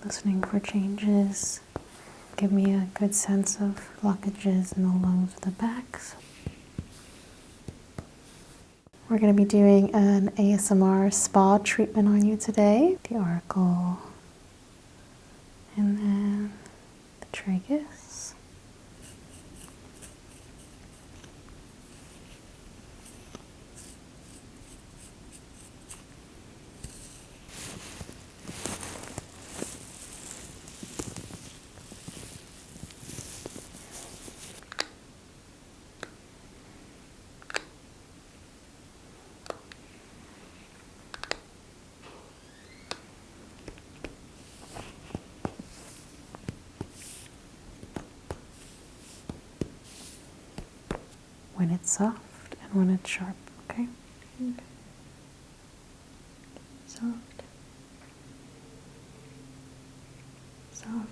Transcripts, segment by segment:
listening for changes. Give me a good sense of blockages in the lungs or the back. We're going to be doing an ASMR spa treatment on you today. The auricle, and then the tragus. When it's soft and when it's sharp, okay? Okay. Soft. Soft.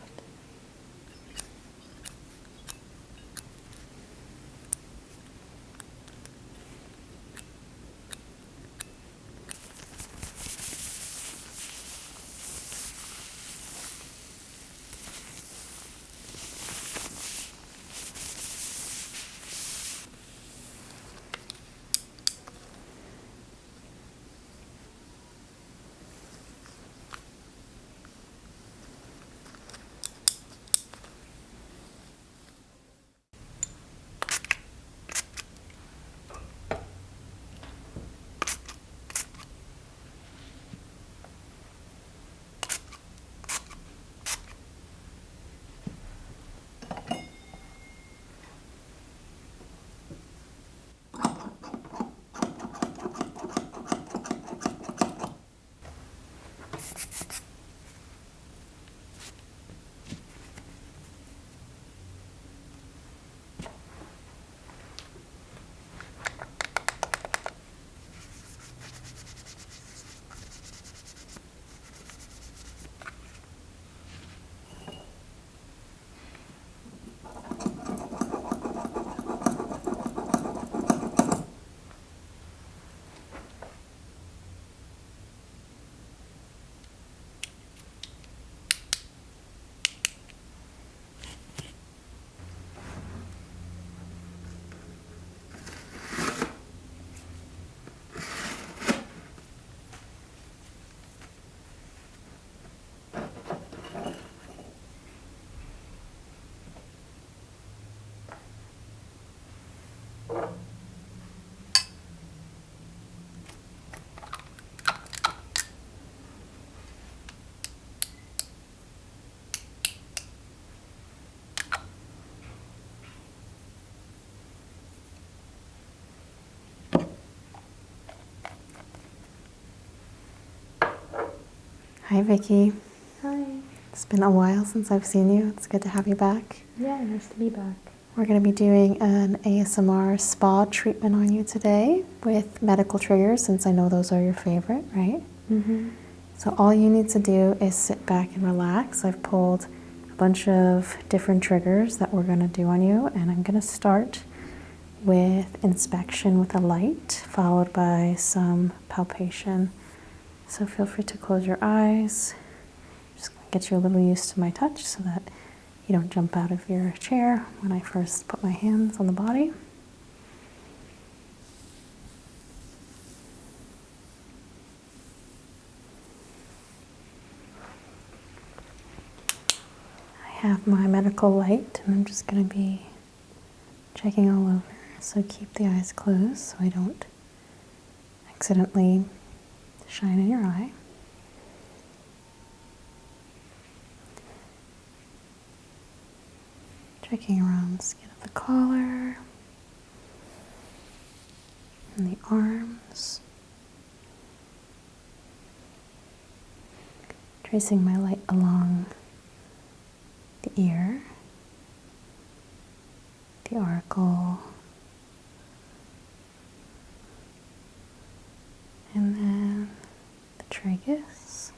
Hi, Vicky. Hi. It's been a while since I've seen you. It's good to have you back. Yeah, nice to be back. We're going to be doing an ASMR spa treatment on you today with medical triggers, since I know those are your favorite, right? Mm-hmm. So all you need to do is sit back and relax. I've pulled a bunch of different triggers that we're going to do on you, and I'm going to start with inspection with a light, followed by some palpation. So feel free to close your eyes. Just get you a little used to my touch so that you don't jump out of your chair when I first put my hands on the body. I have my medical light, and I'm just going to be checking all over. So keep the eyes closed so I don't accidentally shine in your eye. Checking around the skin of the collar and the arms. Tracing my light along the ear, the auricle, and then the tragus.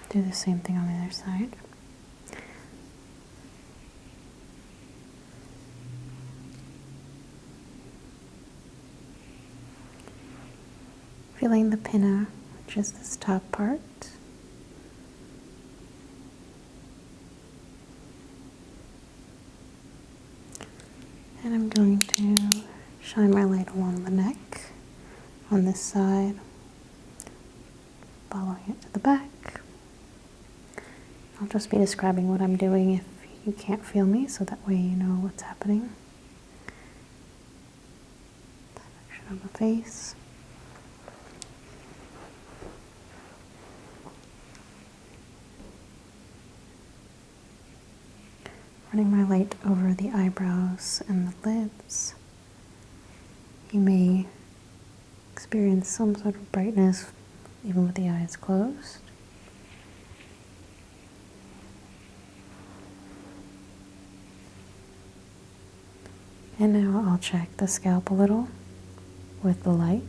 Do the same thing on the other side. feeling the pinna, which is this top part. And I'm going to shine my light along the neck on this side, following it to the back. I'll just be describing what I'm doing if you can't feel me, so that way you know what's happening. Section of the face. Running my light over the eyebrows and the lids. You may experience some sort of brightness even with the eyes closed. And now I'll check the scalp a little with the light.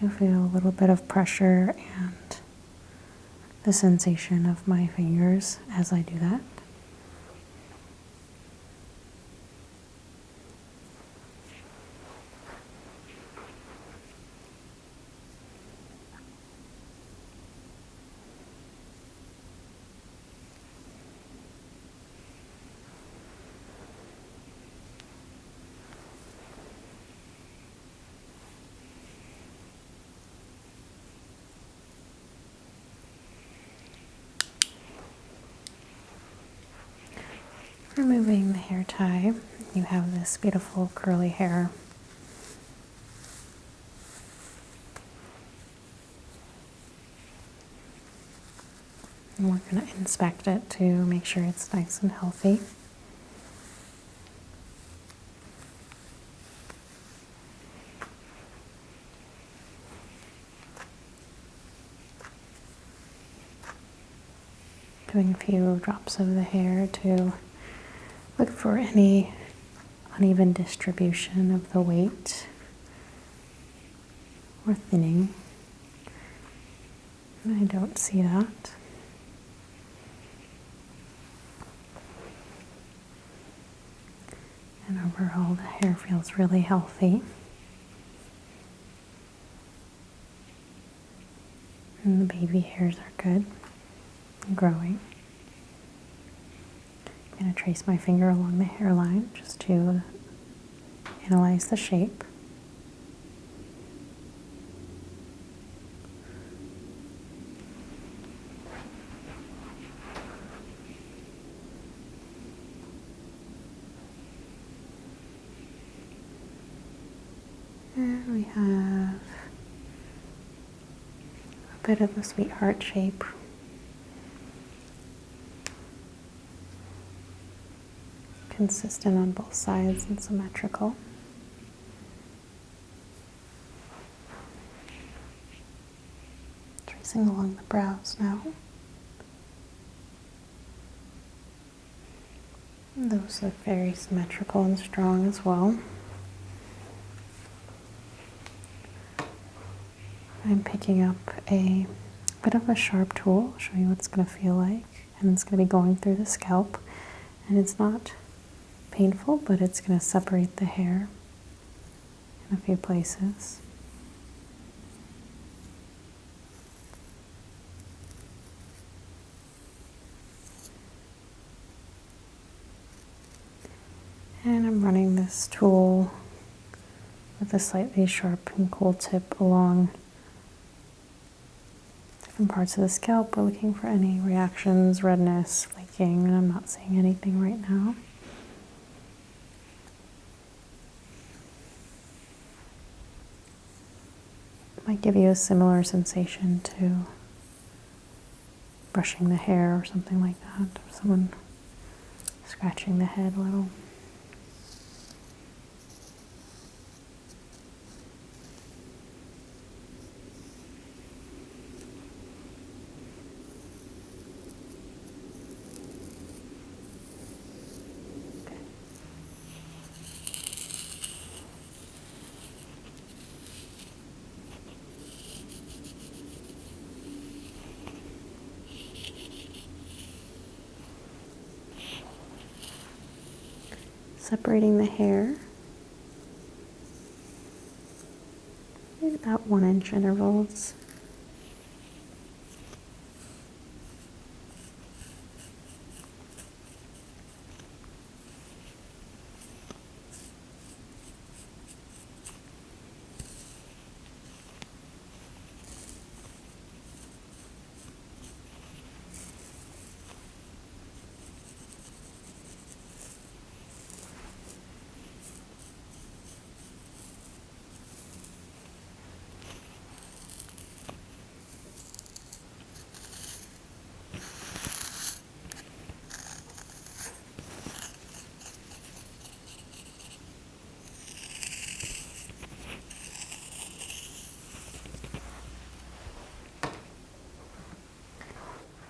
You'll feel a little bit of pressure and the sensation of my fingers as I do that. Removing the hair tie, you have this beautiful curly hair. And we're going to inspect it to make sure it's nice and healthy. Doing a few drops of the hair to look for any uneven distribution of the weight or thinning. And I don't see that. And overall, the hair feels really healthy. And the baby hairs are good and growing. I'm going to trace my finger along the hairline just to analyze the shape. And we have a bit of a sweetheart shape. Consistent on both sides and symmetrical. Tracing along the brows now. And those look very symmetrical and strong as well. I'm picking up a bit of a sharp tool. I'll show you what it's going to feel like. And it's going to be going through the scalp. And it's not painful, but it's going to separate the hair in a few places. And I'm running this tool with a slightly sharp and cool tip along different parts of the scalp. We're looking for any reactions, redness, flaking, and I'm not seeing anything right now. Might give you a similar sensation to brushing the hair or something like that, or someone scratching the head a little. Separating the hair. about 1-inch intervals.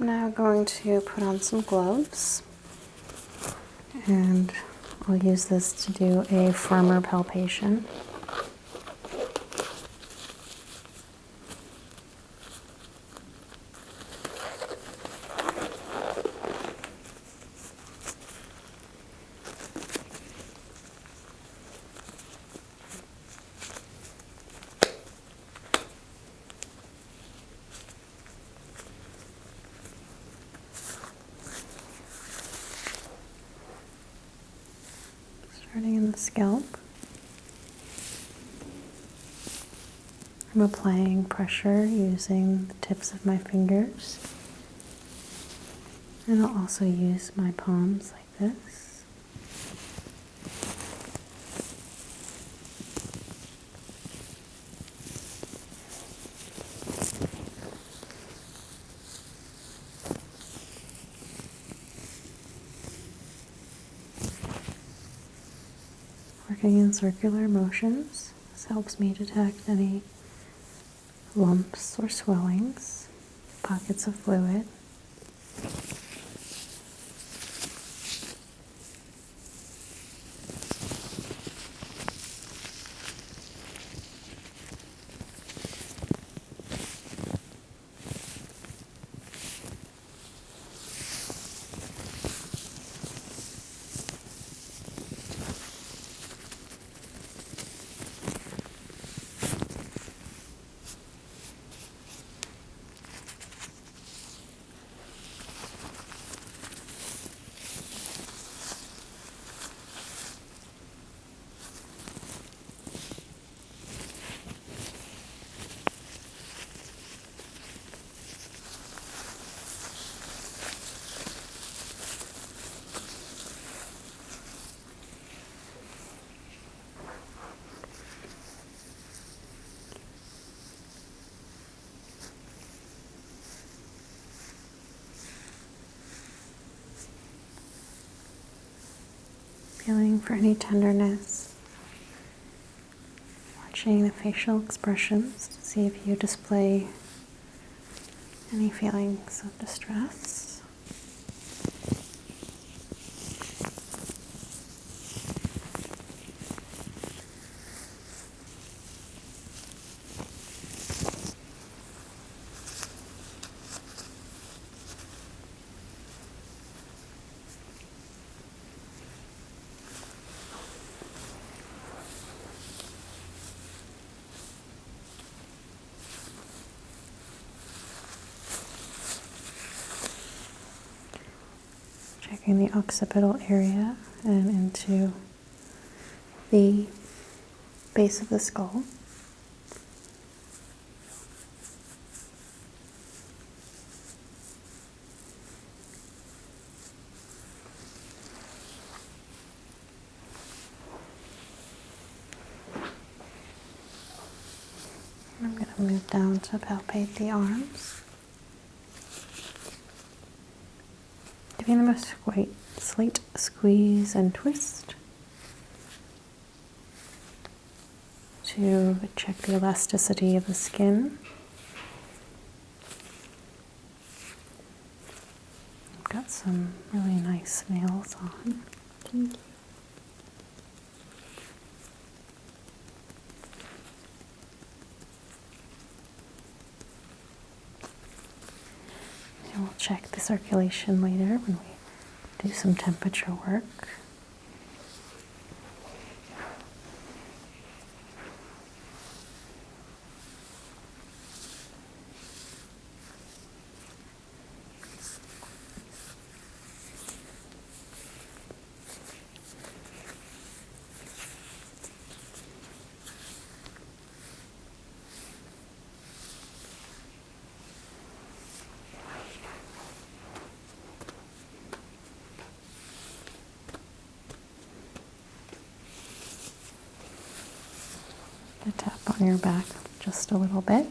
I'm now going to put on some gloves, and I'll use this to do a firmer palpation. Starting in the scalp, I'm applying pressure using the tips of my fingers, and I'll also use my palms like this. Working in circular motions, this helps me detect any lumps or swellings, pockets of fluid. Feeling for any tenderness, watching the facial expressions to see if you display any feelings of distress. Checking the occipital area and into the base of the skull. I'm going to move down to palpate the arms. Giving them a slight squeeze and twist to check the elasticity of the skin. I've got some really nice nails on. Thank you. And we'll check the circulation later when we do some temperature work. going to tap on your back just a little bit.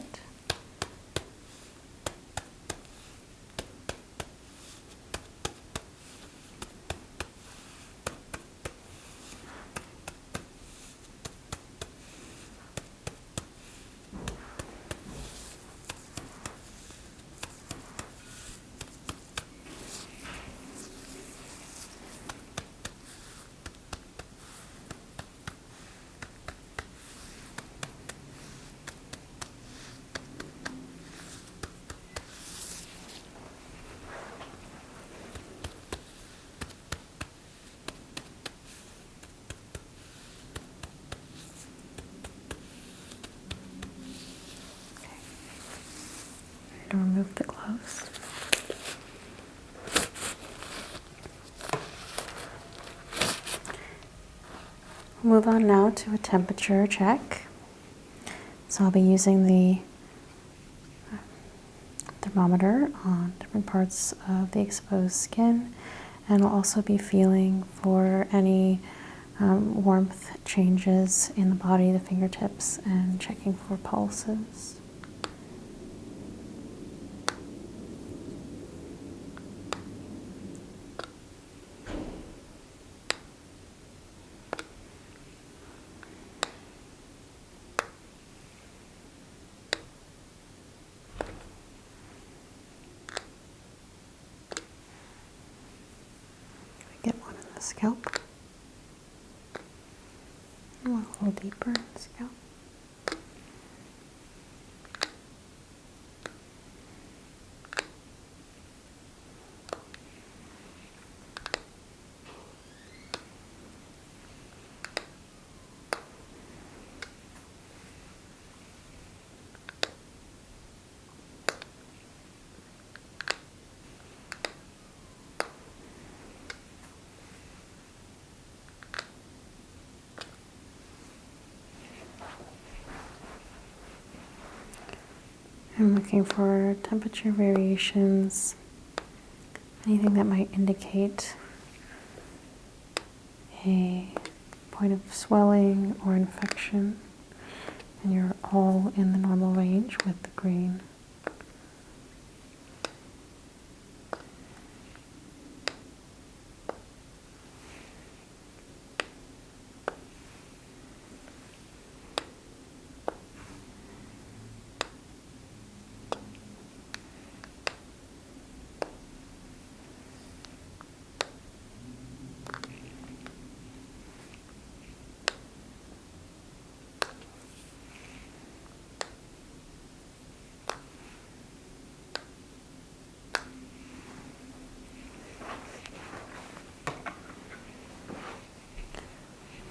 To remove the gloves. Move on now to a temperature check. So I'll be using the thermometer on different parts of the exposed skin, and I'll also be feeling for any warmth changes in the body, the fingertips, and checking for pulses. Get one in the scalp. And a little deeper in the scalp. I'm looking for temperature variations, anything that might indicate a point of swelling or infection, and you're all in the normal range with the green.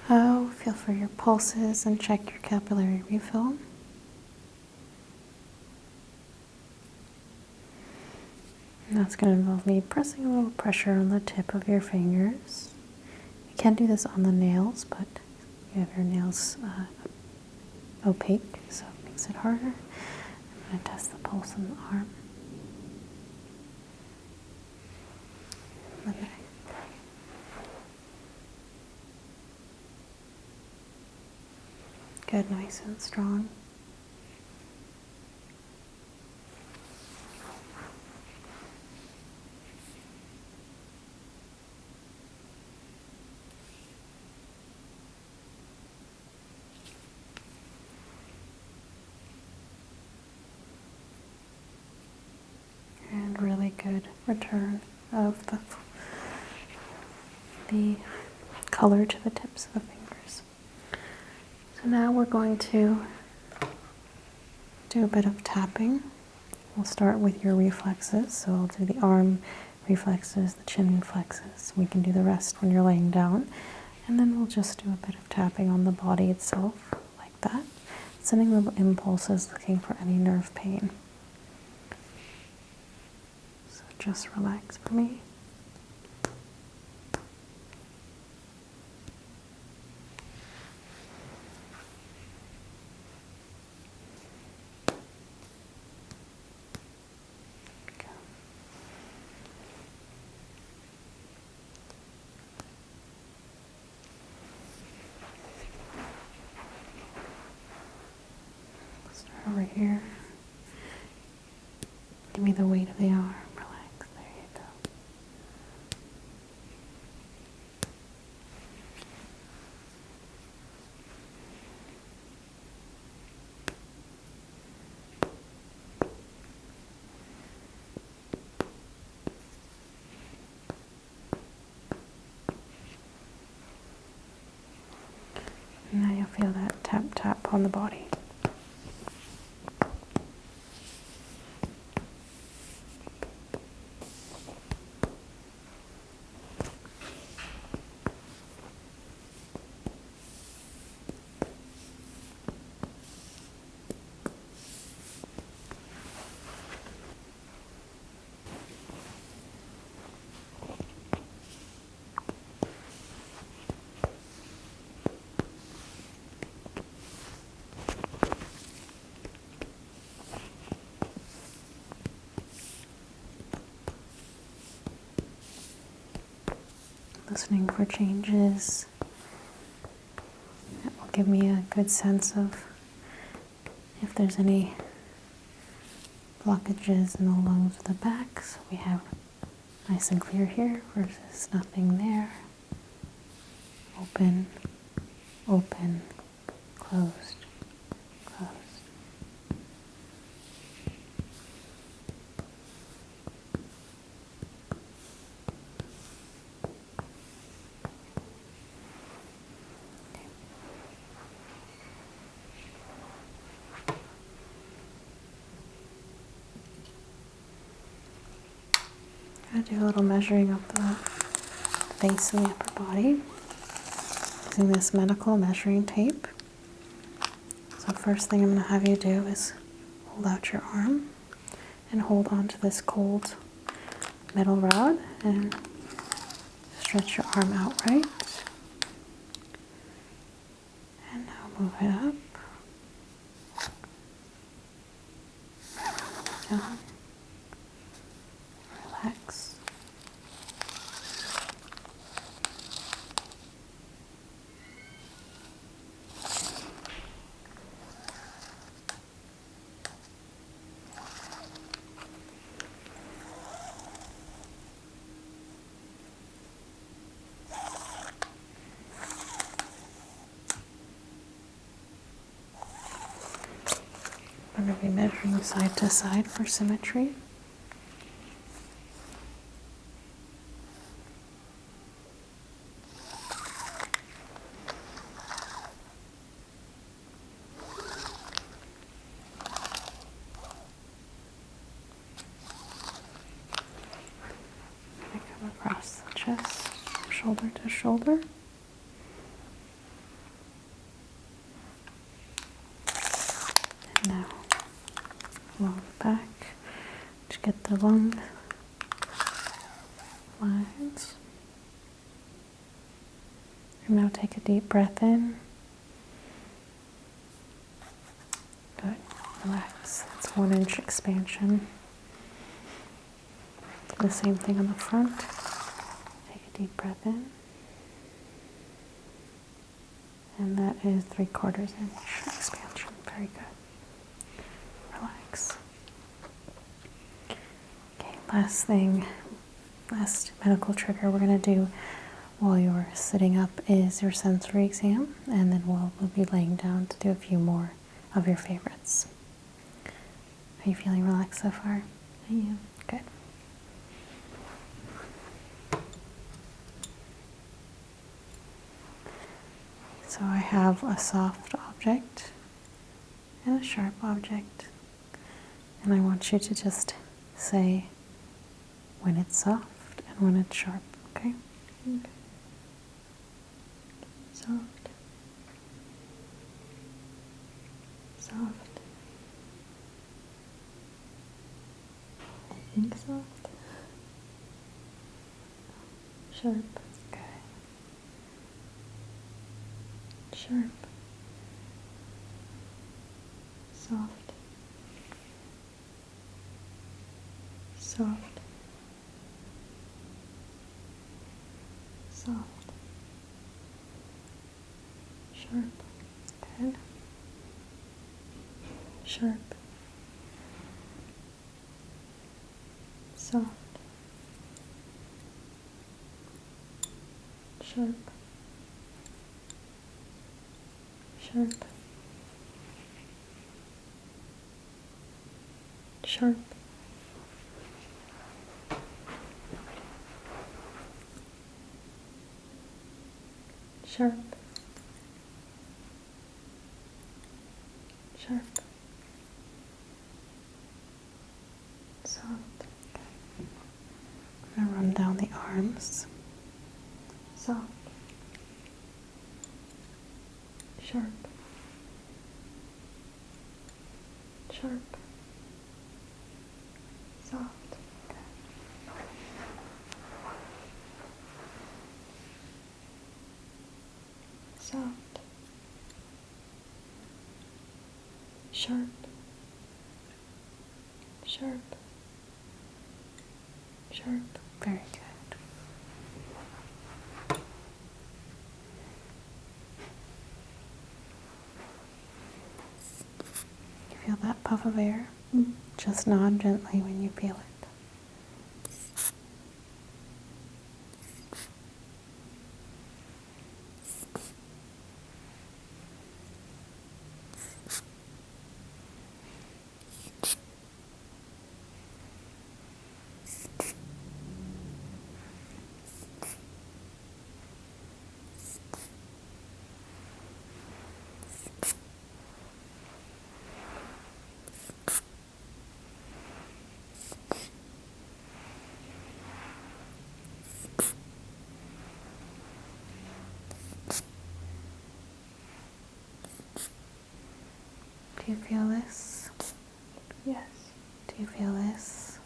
Oh, feel for your pulses and check your capillary refill. And that's going to involve me pressing a little pressure on the tip of your fingers. You can do this on the nails, but you have your nails opaque, so it makes it harder. I'm going to test the pulse in the arm. The neck. Good, nice and strong. And really good return of the color to the tips of the fingers. So now we're going to do a bit of tapping. We'll start with your reflexes. So I'll do the arm reflexes, the chin reflexes. We can do the rest when you're laying down. And then we'll just do a bit of tapping on the body itself, like that. Sending little impulses, looking for any nerve pain. So just relax for me. over here. Give me the weight of the arm. Relax. There you go. And now you'll feel that tap tap on the body. Listening for changes. That will give me a good sense of if there's any blockages in the lungs of the back. So we have nice and clear here versus nothing there. Open, open, closed, closed. I'm going to do a little measuring of the base of the upper body using this medical measuring tape. So first thing I'm going to have you do is hold out your arm and hold on to this cold metal rod and stretch your arm out right. And now move it up. Down. Relax. I'm going to be measuring side to side for symmetry. I come across the chest, shoulder to shoulder. And now along the back to get the lung lines. And now take a deep breath in. Good. Relax. That's 1 inch expansion. The same thing on the front. Take a deep breath in. And that is 3/4 inch expansion. Very good. Relax. Okay, last thing, last medical trigger we're going to do while you're sitting up is your sensory exam, and then we'll be laying down to do a few more of your favorites. Are you feeling relaxed so far? I am. Good. So I have a soft object and a sharp object, and I want you to just say when it's soft and when it's sharp, okay? Okay. Soft. Soft. I think soft. Sharp. Okay. Sharp. Soft. Soft. Soft. Sharp. Good. sharp, soft, sharp, sharp, sharp, sharp, sharp, soft, I'm going to run down the arms. soft, sharp, sharp, soft, soft, sharp, sharp, sharp. Very good. You feel that puff of air? Mm. Just nod gently when you feel it. Do you feel this? Yes, Do you feel this?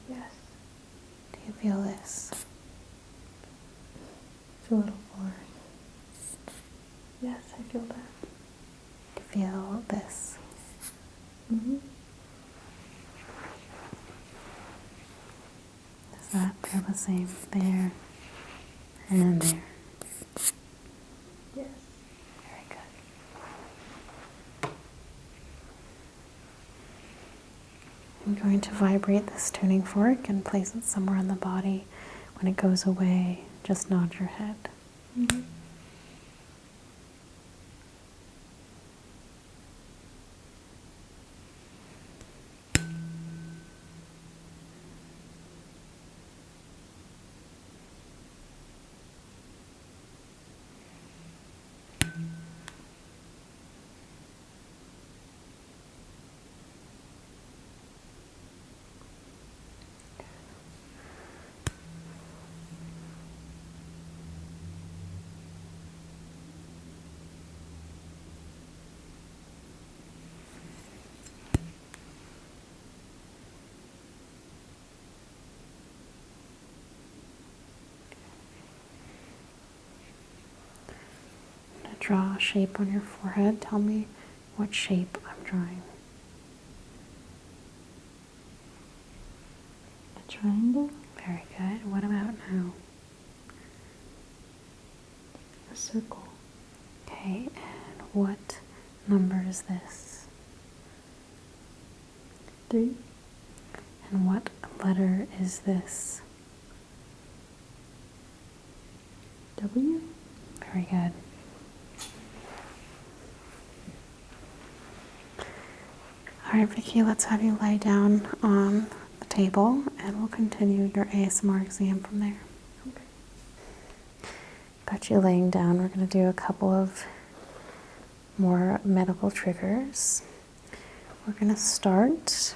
yes. Do you feel this? It's a little boring. Yes, I feel that. Do you feel this? Mm-hmm. Does that feel the same there and there? Yes. Very good. I'm going to vibrate this tuning fork and place it somewhere on the body. When it goes away, just nod your head. Mm-hmm. I'm going to draw a shape on your forehead. Tell me what shape I'm drawing. A triangle, Very good. What about now? a circle, Okay, and what number is this? 3, And what letter is this? W, Very good. All right, Vicky, let's have you lie down on the table and we'll continue your ASMR exam from there. okay. Got you laying down. We're going to do a couple of more medical triggers. We're going to start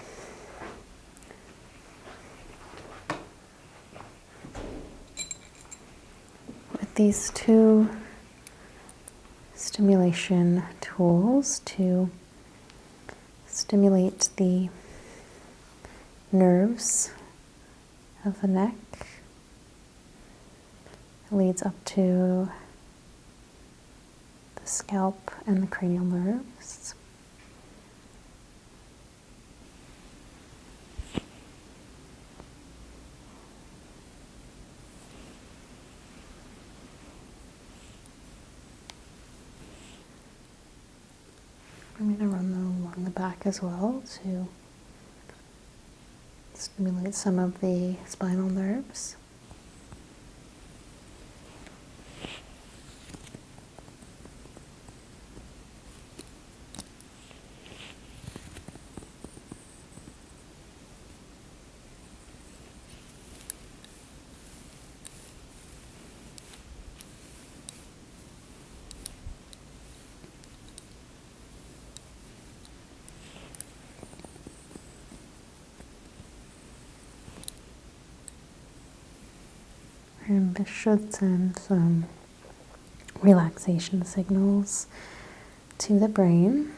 with these two stimulation tools to stimulate the nerves of the neck. It leads up to the scalp and the cranial nerves. I'm going to run the lung the back as well to stimulate some of the spinal nerves. And this should send some relaxation signals to the brain.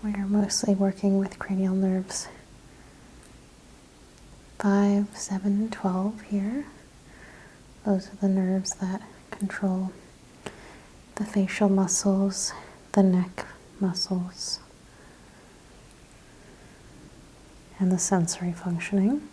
We are mostly working with cranial nerves 5, 7, and 12 here. Those are the nerves that control the facial muscles, the neck muscles, and the sensory functioning.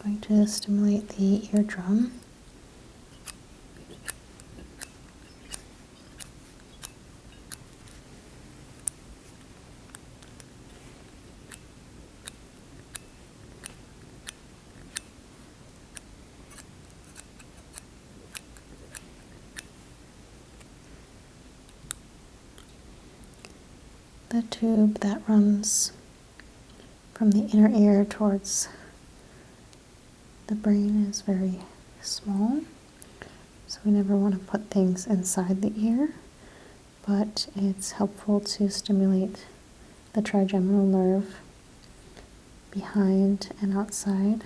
Going to stimulate the eardrum. The tube that runs from the inner ear towards the brain is very small, so we never want to put things inside the ear, but it's helpful to stimulate the trigeminal nerve behind and outside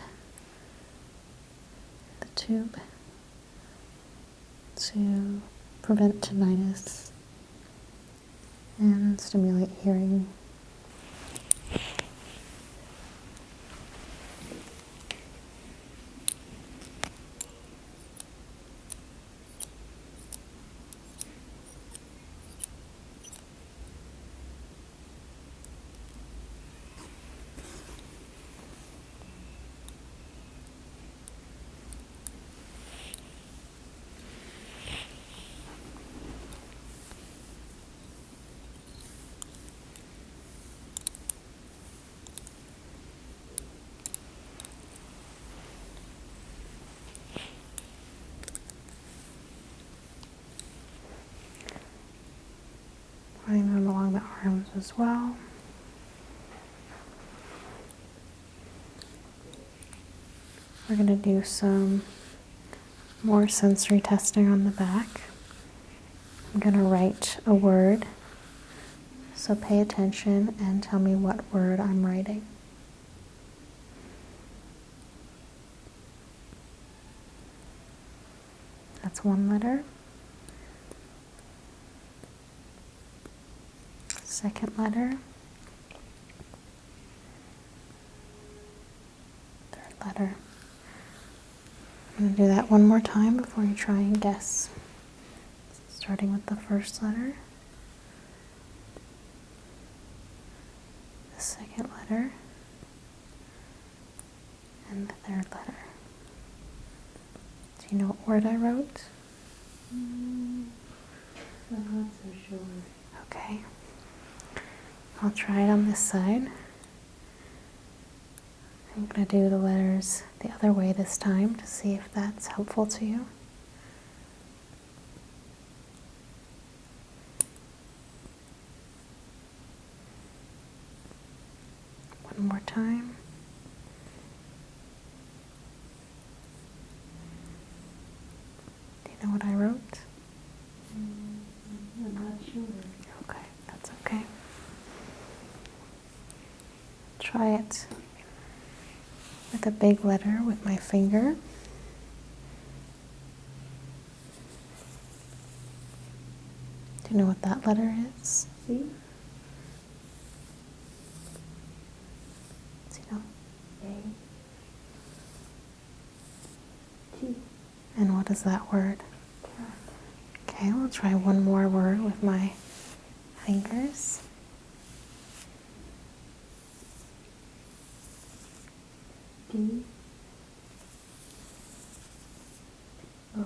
the tube to prevent tinnitus and stimulate hearing. Running them along the arms as well. We're going to do some more sensory testing on the back. I'm going to write a word, so pay attention and tell me what word I'm writing. That's one letter. Second letter. Third letter. I'm going to do that one more time before you try and guess. Starting with the first letter, the second letter, and the third letter. Do you know what word I wrote? I'm not so sure. Okay. I'll try it on this side. I'm going to do the letters the other way this time to see if that's helpful to you. One more time. Try it with a big letter with my finger. Do you know what that letter is? C. Do you know? A. T. And what is that word? Cat. Okay, we'll try one more word with my fingers. D. O.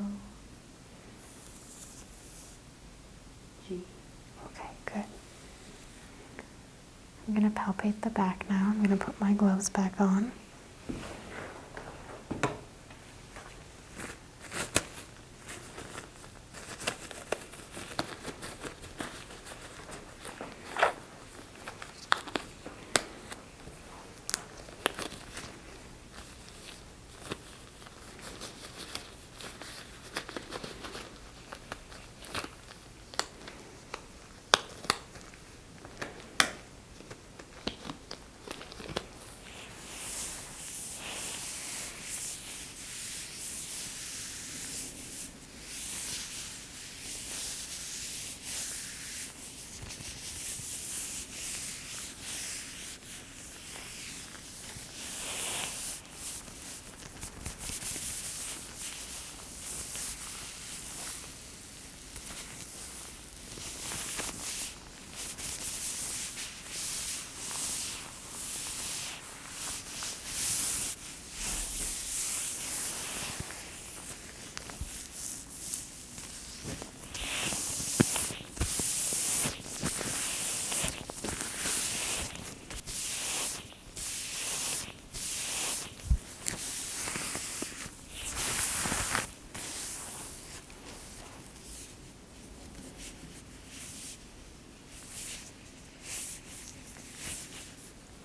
G. Okay, good. I'm going to palpate the back now. I'm going to put my gloves back on.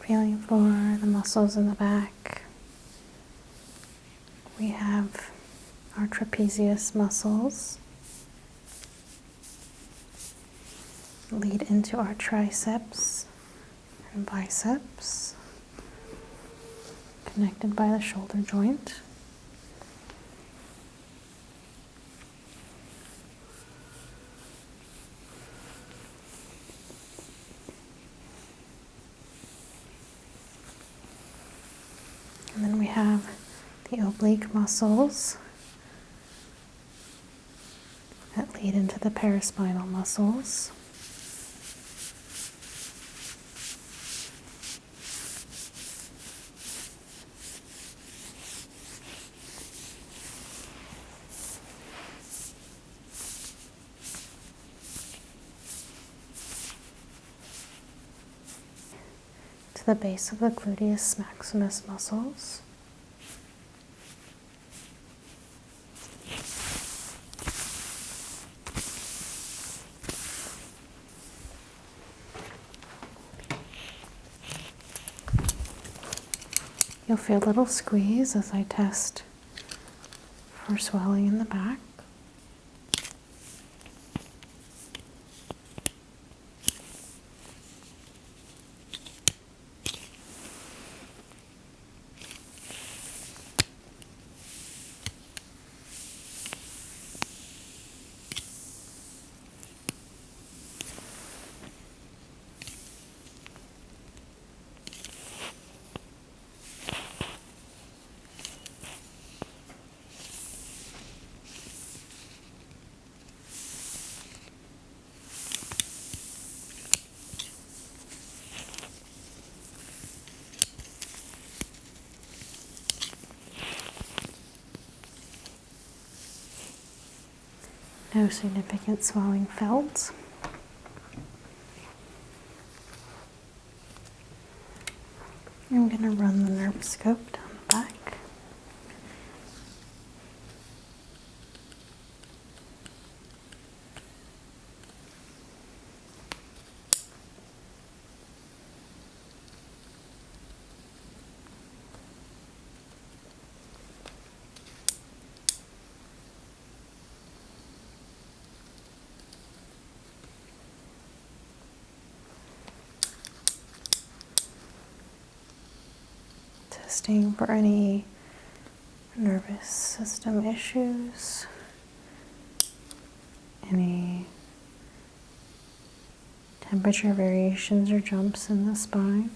Feeling for the muscles in the back. We have our trapezius muscles lead into our triceps and biceps, connected by the shoulder joint. And then we have the oblique muscles that lead into the paraspinal muscles. To the base of the gluteus maximus muscles. You'll feel a little squeeze as I test for swelling in the back. No significant swelling felt. I'm going to run the nerve scope down the back. testing for any nervous system issues, any temperature variations or jumps in the spine.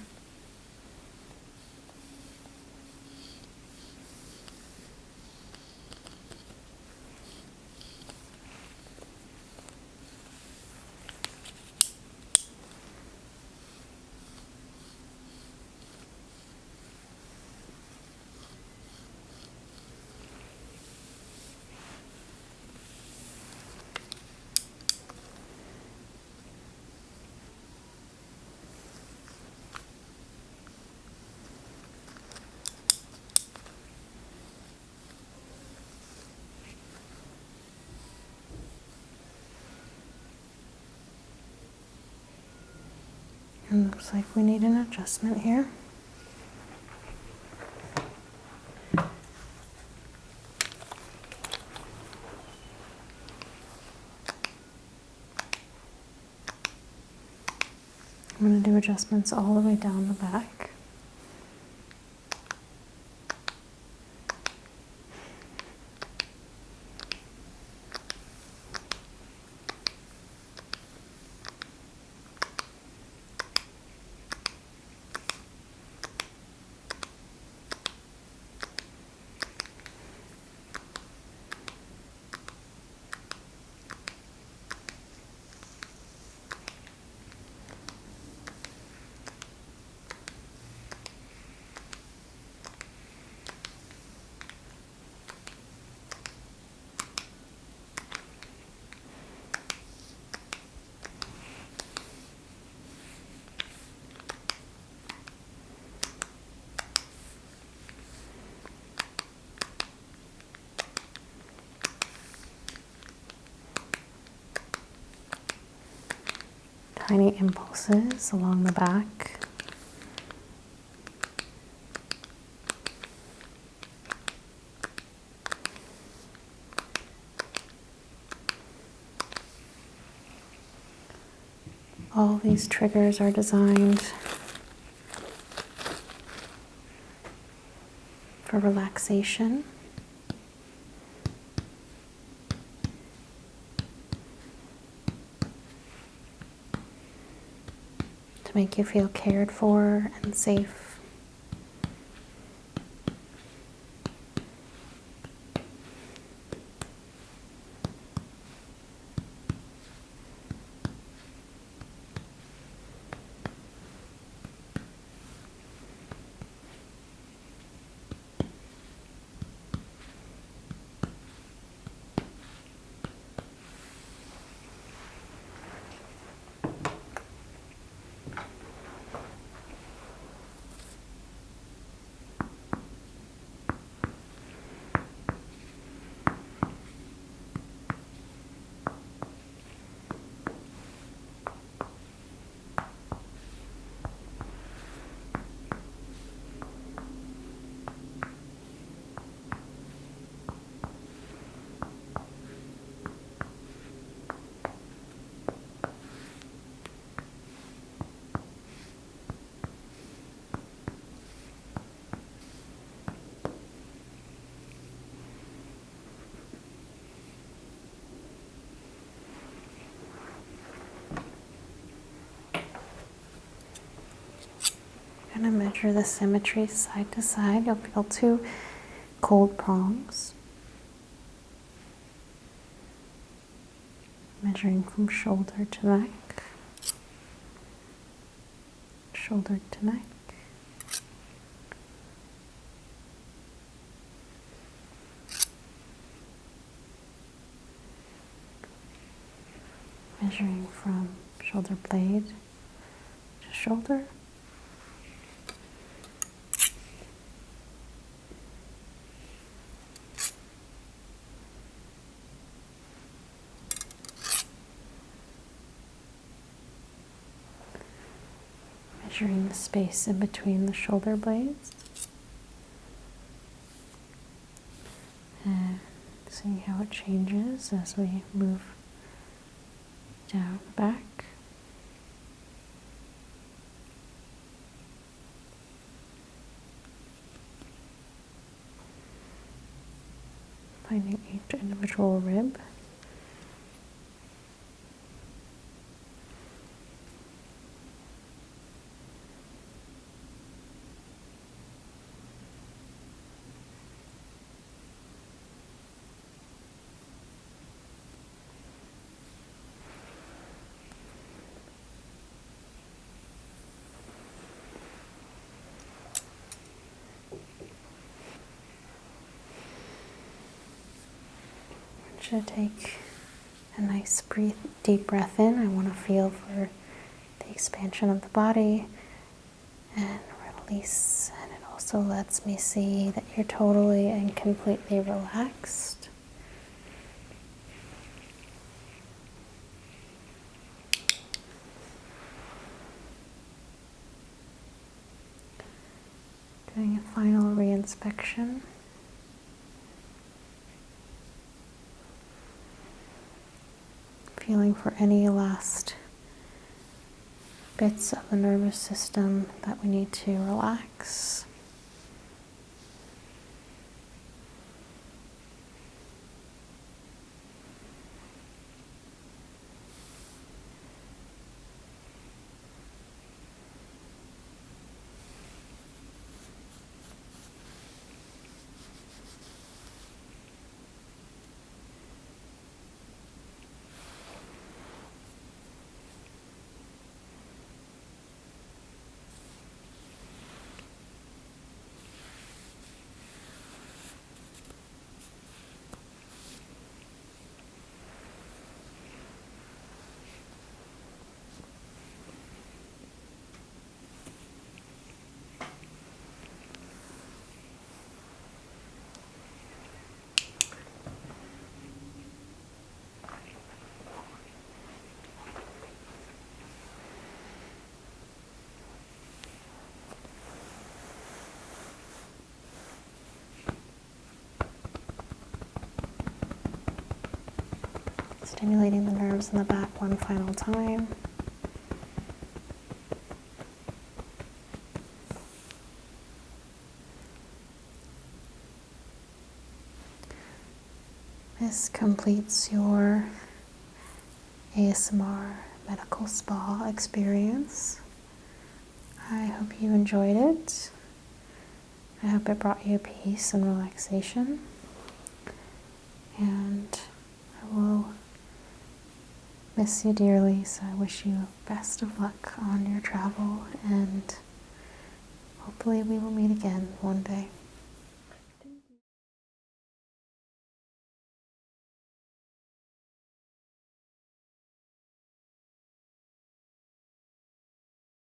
And looks like we need an adjustment here. I'm going to do adjustments all the way down the back. Tiny impulses along the back. All these triggers are designed for relaxation. To make you feel cared for and safe. I'm going to measure the symmetry side to side. You'll feel two cold prongs. Measuring from shoulder to neck. Shoulder to neck. Measuring from shoulder blade to shoulder. Measuring the space in between the shoulder blades. And seeing how it changes as we move down the back. finding each individual rib. To take a nice deep breath in. I want to feel for the expansion of the body and release. And it also lets me see that you're totally and completely relaxed. Doing a final reinspection. Feeling for any last bits of the nervous system that we need to relax. Stimulating the nerves in the back one final time. This completes your ASMR medical spa experience. I hope you enjoyed it. I hope it brought you peace and relaxation. And I will miss you dearly, so I wish you best of luck on your travel, and hopefully we will meet again one day.